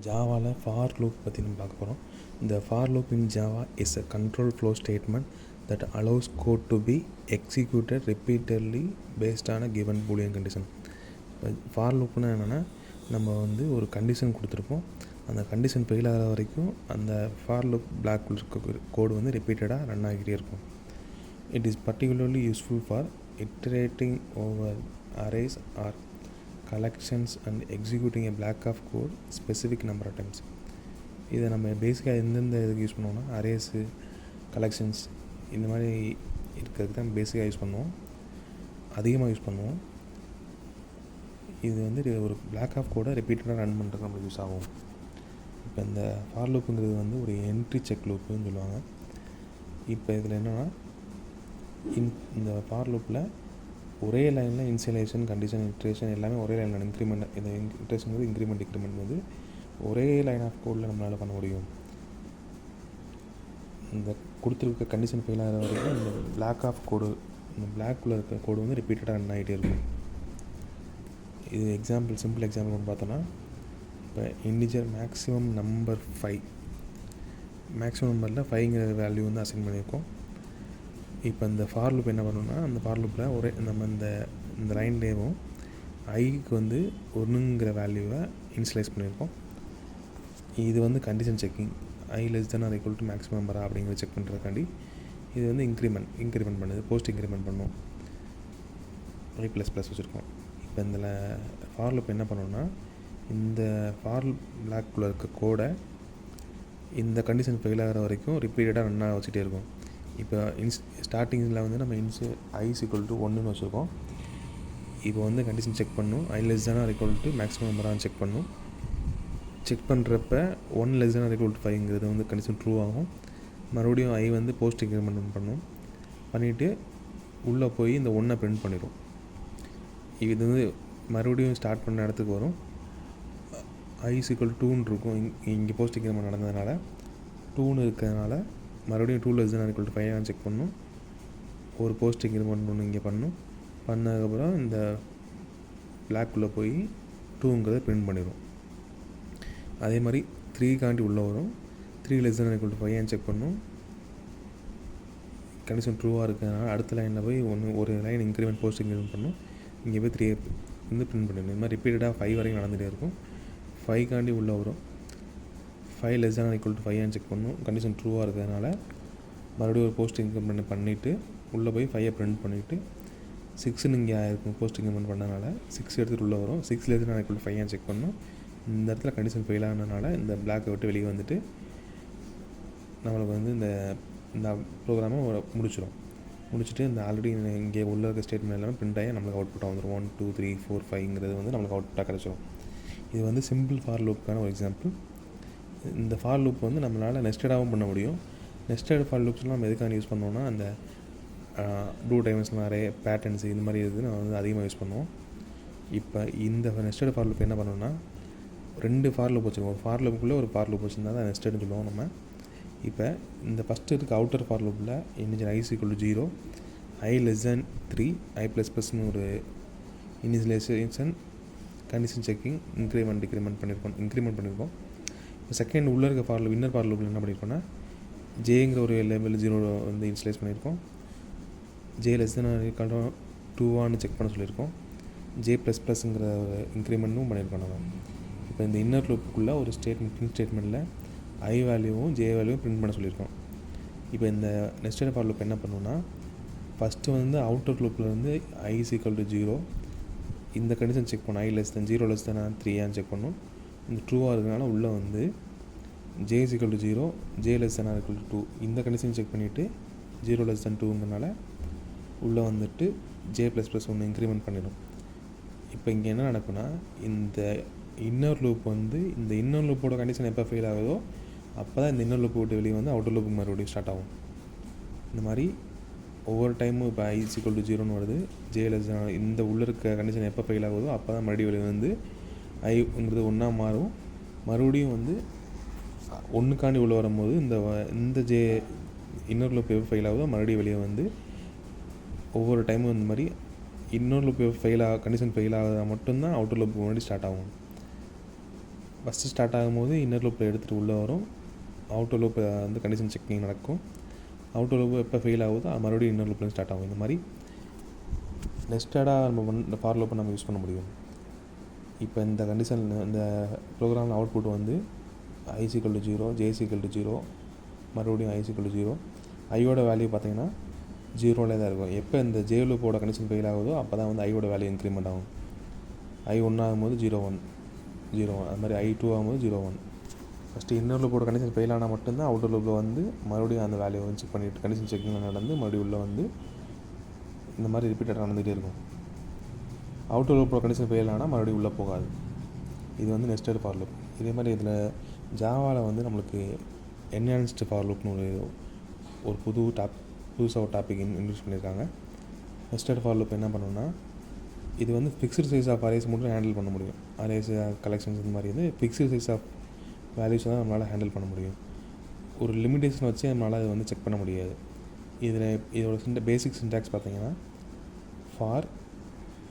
ஜாவாவில் for loop பற்றி நம்ம பார்க்க போகிறோம். இந்த for loop in Java is a control flow statement that allows code to be executed repeatedly based on a given boolean condition. For லூப்னா என்னென்னா, நம்ம ஒரு கண்டிஷன் கொடுத்துருப்போம். அந்த கண்டிஷன் ஃபெயில் ஆகிற வரைக்கும் அந்த ஃபார் லூப் பிளாக் கோடு ரிப்பீட்டடாக ரன் ஆகிட்டே இருக்கும். It is particularly useful for iterating over arrays or collections and executing a block of code specific number of times. இதை நம்ம பேசிக்காக எந்தெந்த இதுக்கு யூஸ் பண்ணுவோம்னா, அரேஸு, கலெக்ஷன்ஸ் இந்த மாதிரி இருக்கிறதுக்கு தான் பேசிக்காக யூஸ் பண்ணுவோம், அதிகமாக யூஸ் பண்ணுவோம். இது ஒரு பிளாக் ஆஃப் கோடை ரிப்பீட்டடாக ரன் பண்ணுறதுக்கு நம்மளுக்கு யூஸ் ஆகும். இப்போ இந்த ஃபார் லூப்புங்கிறது ஒரு என்ட்ரி செக் லூப்புன்னு சொல்லுவாங்க. இப்போ இதில் என்னென்னா, இந்த ஃபார் லூப்பில் ஒரே லைனில் இன்சியலைசேஷன், கண்டிஷன், இட்ரேஷன் எல்லாமே ஒரே லைனில் இன்க்ரிமெண்ட், இந்த இட்ரேஷன் இன்க்ரிமெண்ட் டிக்ரிமெண்ட் ஒரே லைன் ஆஃப் கோடில் நம்மளால் பண்ண முடியும். இந்த கொடுத்துருக்க கண்டிஷன் ஃபெயில் ஆகிற வரைக்கும் இந்த பிளாக் ஆஃப் கோடு, இந்த பிளாக்குள்ளே இருக்க கோடு ரிப்பீட்டடாக ரன் ஆகிட்டே இருக்கும். இது எக்ஸாம்பிள், சிம்பிள் எக்ஸாம்பிள் ஒன்று பார்த்தோன்னா, இப்போ இன்டிஜர் மேக்ஸிமம் நம்பர் 5, மேக்ஸிமம் நம்பரில் 5ங்கிற வேல்யூ அசைன் பண்ணியிருக்கோம். இப்போ இந்த ஃபார் லூப் என்ன பண்ணணும்னா, அந்த ஃபார் லூப்பில் ஒரே நம்ம இந்த லைன்லேயும் ஐக்கு 1ங்கிற வேல்யூவை இனிஷியலைஸ் பண்ணியிருக்கோம். இது condition checking, I less than or equal to maximum நம்பரா அப்படிங்கிற செக் பண்ணுறதுக்காண்டி இது இன்க்ரிமெண்ட் பண்ணுது, போஸ்ட் இன்க்ரிமெண்ட் பண்ணும். ஐ ++ வச்சுருக்கோம். இப்போ இதில் ஃபார் லூப் என்ன பண்ணணும்னா, இந்த ஃபார் பிளாக்குள்ளே இருக்க கோடை இந்த கண்டிஷன் ஃபெயில் ஆகிற வரைக்கும் ரிப்பீட்டடாக ரன் ஆக வச்சுட்டே இருக்கும். இப்போ ஸ்டார்டிங்கில் நம்ம ஐ = 1ன்னு வச்சுருக்கோம். இப்போ கண்டிஷன் செக் பண்ணும், i less than or equal to maximum நம்பரான்னு செக் பண்ணும். செக் பண்ணுறப்ப 1 less than or equal to 5ங்கிறது கண்டிஷன் ட்ரூ ஆகும். மறுபடியும் ஐ போஸ்ட் இன்க்ரிமெண்ட் பண்ணிவிட்டு உள்ளே போய் இந்த 1 பிரிண்ட் பண்ணிடும். இது மறுபடியும் ஸ்டார்ட் பண்ண இடத்துக்கு வரும். ஐ = 2ன்னு இருக்கும். இங்கே போஸ்ட் இன்க்ரிமெண்ட் நடந்ததுனால 2ன்னு இருக்கிறதுனால மறுபடியும் 2 less than or equal to 5 check பண்ணும். ஒரு போஸ்ட் இன்க்ரிமெண்ட் ஒன்று இங்கே பண்ணதுக்கப்புறம் இந்த பிளாக்குள்ளே போய் 2ங்கிறத பிரிண்ட் பண்ணிடும். அதே மாதிரி 3 உள்ளே வரும். 3 less than or equal to 5 check பண்ணும். கண்டிஷன் ட்ரூவாக இருக்கிறதுனால அடுத்த லைனில் போய் ஒரு லைன் இன்க்ரிமெண்ட், போஸ்ட் இன்க்ரிமெண்ட் பண்ணும். இங்கே போய் 3 பிரிண்ட் பண்ணிடும். இந்த மாதிரி ரிப்பீட்டடாக 5 வரைக்கும் நடந்துகிட்டே இருக்கும். 5 உள்ளே வரும். 5 less than or equal to 5 check பண்ணும். கண்டிஷன் ட்ரூவாக இருக்கிறதுனால மறுபடியும் ஒரு போஸ்ட் இன்க்ரிமெண்ட் பண்ணிவிட்டு உள்ளே போய் 5 பிரிண்ட் பண்ணிவிட்டு 6ன்னு இங்கே ஆயிருக்கும். போஸ்ட் இன்க்ரிமெண்ட் பண்ணதுனால 6 எடுத்துகிட்டு உள்ளே வரும். 6 less than or equal to 5 check பண்ணும். இந்த இடத்துல கண்டிஷன் ஃபெயில் ஆனதுனால இந்த பிளாக்கை விட்டு வெளியே வந்துட்டு நம்மளுக்கு இந்த ப்ரோக்ராமை முடிச்சுட்டு இந்த ஆல்ரெடி இங்கே உள்ள இருக்க ஸ்டேட்மெண்ட் எல்லாமே பிரிண்ட் ஆகி நம்மளுக்கு அவுட்புட்டாக வந்துடும். 1 2 3 4 5ங்கிறது நம்மளுக்கு அவுட்புட்டாக கிடச்சிடும். இது சிம்பிள் ஃபார் லூப்புக்கான ஒரு எக்ஸாம்பிள். இந்த ஃபார் லூப் நம்மளால் நெஸ்டடாகவும் பண்ண முடியும். நெஸ்டட் ஃபார் லூப்ஸ்லாம் நம்ம எதுக்காக யூஸ் பண்ணுவோம்னா, அந்த டூ டைமென்ஷனல் அரே, பேட்டர்ன்ஸ் இந்த மாதிரி நம்ம அதிகமாக யூஸ் பண்ணுவோம். இப்போ இந்த நெஸ்டட் ஃபார் லூப் என்ன பண்ணணும்னா, 2 ஃபார் லூப் வச்சுருக்கோம். ஃபார் லூப்புக்குள்ளே ஒரு ஃபார் லூப் வச்சுருந்தா தான் நெஸ்டட்னு சொல்லுவோம் நம்ம. இப்போ இந்த ஃபஸ்ட்டு இருக்க அவுட்டர் ஃபார் லூப்பில் இன்டிஜர் ஐ = 0, ஐ லெஸ் தென் 3, ஐ ++ன்னு ஒரு இனிஷியலைசேஷன், கண்டிஷன் செக்கிங், இன்க்ரிமெண்ட் பண்ணியிருக்கோம். இப்போ செகண்ட் உள்ளே இருக்க ஃபார் லூப், இன்னர் ஃபார் லூப்பில் என்ன பண்ணியிருக்கோம்னா, ஜேங்கிற ஒரு லெவல் 0 இனிஷியலைஸ் பண்ணியிருக்கோம். J less than or equal to 2 check பண்ண சொல்லியிருக்கோம். ஜே ++ங்கிற ஒரு இன்க்ரிமெண்ட்டும் பண்ணியிருக்கோம் நம்ம. இப்போ இந்த இன்னர் லூப்புக்குள்ளே ஒரு ஸ்டேட்மெண்ட்டில் ஐ வேல்யூவும் ஜே வேல்யூவும் பிரிண்ட் பண்ண சொல்லியிருக்கோம். இப்போ இந்த நெஸ்டட் ஃபார் லூப் என்ன பண்ணுன்னா, ஃபஸ்ட்டு அவுட்டர் லூப்பில் ஐ = 0 இந்த கண்டிஷன் செக் பண்ணும். I less than 0 less than 3 check பண்ணும். இந்த ட்ரூவாக இருக்கிறதுனால உள்ளே j = 0, j less than or equal to 2 இந்த கண்டிஷன் செக் பண்ணிவிட்டு 0 லெஸ் தென் 2ங்கிறனால உள்ளே ஜே ++1 இன்க்ரிமெண்ட் பண்ணிடும். இப்போ இங்கே என்ன நடக்குன்னா, இந்த இன்னர் லூப் இந்த இன்னர் லூப்போட கண்டிஷன் எப்போ ஃபெயில் ஆகுதோ அப்போ தான் இந்த இன்னர் லூப் விட்டு வெளியே அவுட்டர் லூப்புக்கு மறுபடியும் ஸ்டார்ட் ஆகும். இந்த மாதிரி ஒவ்வொரு டைமும் இப்போ ஐ = 0ன்னு வருது, ஜே லெஸ் தென் இந்த உள்ளே இருக்க கண்டிஷன் எப்போ ஃபெயில் ஆகுதோ அப்போ தான் மறுபடியும் வெளியே ஐங்கிறது 1 மாறும். மறுபடியும் 1 உள்ளே வரும்போது இந்த ஜே இன்னர் லூப் எப்போ ஃபெயில் ஆகுதோ மறுபடியும் வெளியே ஒவ்வொரு டைமும் இந்த மாதிரி இன்னொரு லூப் கண்டிஷன் ஃபெயில் ஆகுதா மட்டும்தான் அவுட்டர் லூப்புக்கு முன்னாடி ஸ்டார்ட் ஆகும். ஃபஸ்ட்டு ஸ்டார்ட் ஆகும்போது இன்னர் லூப்பில் எடுத்துகிட்டு உள்ளே வரும். அவுட்டர் லூப் வந்து கண்டிஷன் செக்கிங் நடக்கும். அவுட்டர் லூப் எப்போ ஃபெயில் ஆகுதோ அது மறுபடியும் இன்னர் லூப்லேருந்து ஸ்டார்ட் ஆகும். இந்த மாதிரி நெஸ்டடாக நம்ம இந்த ஃபார் லூப்பை நம்ம யூஸ் பண்ண முடியும். இப்போ இந்த கண்டிஷன் இந்த ப்ரோக்ராமில் அவுட்புட் வந்து i = 0, j = 0, மறுபடியும் i = 0. ஐயோட வேல்யூ பார்த்தீங்கன்னா 0லே தான் இருக்கும். எப்போ இந்த ஜே லூப்போட கண்டிஷன் ஃபெயில் ஆகுதோ அப்போ தான் வந்து ஐயோட வேல்யூ இன்க்ரிமெண்ட் ஆகும். i 1 ஆகும்போது 0 1 0 1, அது மாதிரி i 2 ஆகும்போது 0 1. ஃபஸ்ட்டு இன்னர் லூப்போட கண்டிஷன் ஃபெயில் ஆனால் மட்டும்தான் அவுட்டர் லூப்பில் வந்து மறுபடியும் அந்த வேல்யூ வந்து செக் பண்ணிவிட்டு கண்டிஷன் செக்கிங்கில் நடந்து மறுபடியும் உள்ளே வந்து இந்த மாதிரி ரிப்பீட்டடாக நடந்துகிட்டே இருக்கும். அவுட்டர் லூப்போட கண்டிஷன் ஃபெயில் ஆனால் மறுபடியும் உள்ளே போகாது. இது வந்து நெஸ்டட் ஃபார் லூப். இதே மாதிரி இதில் ஜாவாவில் வந்து நம்மளுக்கு என்ஹான்ஸ்டு ஃபார் லூப்னு ஒரு புதுசாக ஒரு டாபிக் இன்ட்ரடியூஸ் பண்ணியிருக்காங்க. நெஸ்டட் ஃபார் லூப் என்ன பண்ணணும்னா, இது வந்து ஃபிக்ஸ்டு சைஸ் ஆஃப் அரேஸ் மட்டும் ஹேண்டில் பண்ண முடியும். அரேஸ் கலெக்ஷன்ஸ் இந்த மாதிரி வந்து ஃபிக்ஸ்டு சைஸ் ஆஃப் வேல்யூஸ் தான் நம்மளால் ஹேண்டில் பண்ண முடியும். ஒரு லிமிட்டேஷன் வச்சு நம்மளால் அதை வந்து செக் பண்ண முடியாது. இதோட பேசிக் சின்டாக்ஸ் பார்த்தீங்கன்னா, ஃபார்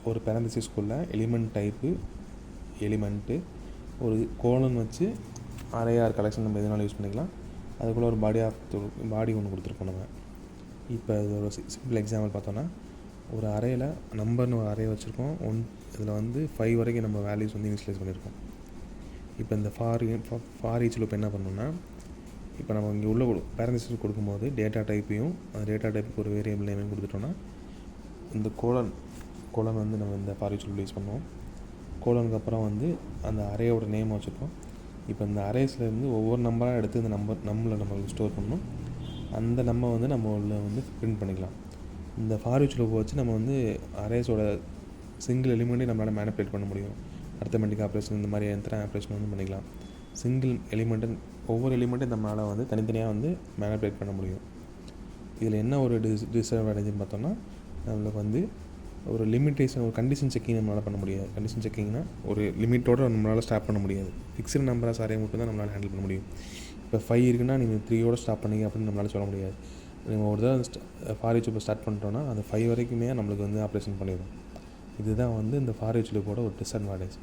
ஒரு பேரந்தசிஸ்குள்ளே எலிமெண்ட் டைப்பு எலிமெண்ட்டு ஒரு கோலன் வச்சு அரே ஆர் கலெக்ஷன் நம்ம எதுனாலும் யூஸ் பண்ணிக்கலாம். அதுக்குள்ளே ஒரு பாடி ஒன்று கொடுத்துருக்கோம் நம்ம. இப்போ இது ஒரு சிம்பிள் எக்ஸாம்பிள் பார்த்தோன்னா, ஒரு அரேயில் நம்பர்னு ஒரு அரே வச்சுருக்கோம். இதில் வந்து 5 வரைக்கும் நம்ம வேல்யூஸ் வந்து இனிஷியலைஸ் பண்ணியிருக்கோம். இப்போ இந்த ஃபார் ஈச் லூப் என்ன பண்ணணும்னா, இப்போ நம்ம இங்கே உள்ள பேரந்தசிஸ் கொடுக்கும்போது டேட்டா டைப்பையும் அந்த டேட்டா டைப்புக்கு ஒரு வேரியபிள் நேமையும் கொடுத்துட்டோன்னா, இந்த கோலன் வந்து நம்ம இந்த ஃபார் ஈச் லூப் யூஸ் பண்ணுவோம். கோலனுக்கு அப்புறம் வந்து அந்த அரேயோட நேம் வச்சுருப்போம். இப்போ இந்த அரேஸ்லேருந்து ஒவ்வொரு நம்பராக எடுத்து இந்த நம்மளை நம்ம ஸ்டோர் பண்ணணும். அந்த நம்பர் வந்து நம்ம உள்ள வந்து பிரிண்ட் பண்ணிக்கலாம். இந்த ஃபார் ஈச் லூப் வச்சு நம்ம வந்து அரேஸோட சிங்கிள் எலிமெண்ட்டே நம்மளால் மேனிபுலேட் பண்ண முடியும். அர்த்தமெட்டிக் ஆப்ரேஷன் இந்த மாதிரி எத்தனை ஆப்ரேஷன் வந்து பண்ணிக்கலாம். சிங்கிள் எலிமெண்ட்டு ஒவ்வொரு எலிமெண்ட்டும் நம்மளால் வந்து தனித்தனியாக வந்து மேனிபுலேட் பண்ண முடியும். இதில் என்ன ஒரு டிஸ்அட்வான்டேஜ்னு பார்த்தோம்னா, நம்மளுக்கு வந்து ஒரு லிமிட்டேஷன் ஒரு கண்டிஷன் செக்கிங் நம்மளால் பண்ண முடியாது. கண்டிஷன் செக்கிங்னா ஒரு லிமிட்டோடு நம்மளால் ஸ்டாப் பண்ண முடியாது. ஃபிக்ஸ்டு நம்பராக அரே மட்டும் தான் நம்மளால் ஹேண்டில் பண்ண முடியும். இப்போ 5 இருக்குன்னா நீங்கள் 3யோட ஸ்டாப் பண்ணிங்க அப்படின்னு நம்மளால் சொல்ல முடியாது. நம்ம ஒரு தடவை ஃபார் ஈச் லூப்பை ஸ்டார்ட் பண்ணிட்டோன்னா அந்த 5 வரைக்குமே நம்மளுக்கு வந்து ஆப்ரேஷன் பண்ணிடும். இதுதான் வந்து இந்த ஃபார் ஈச் லூப்போட ஒரு டிஸ்அட்வான்டேஜ்.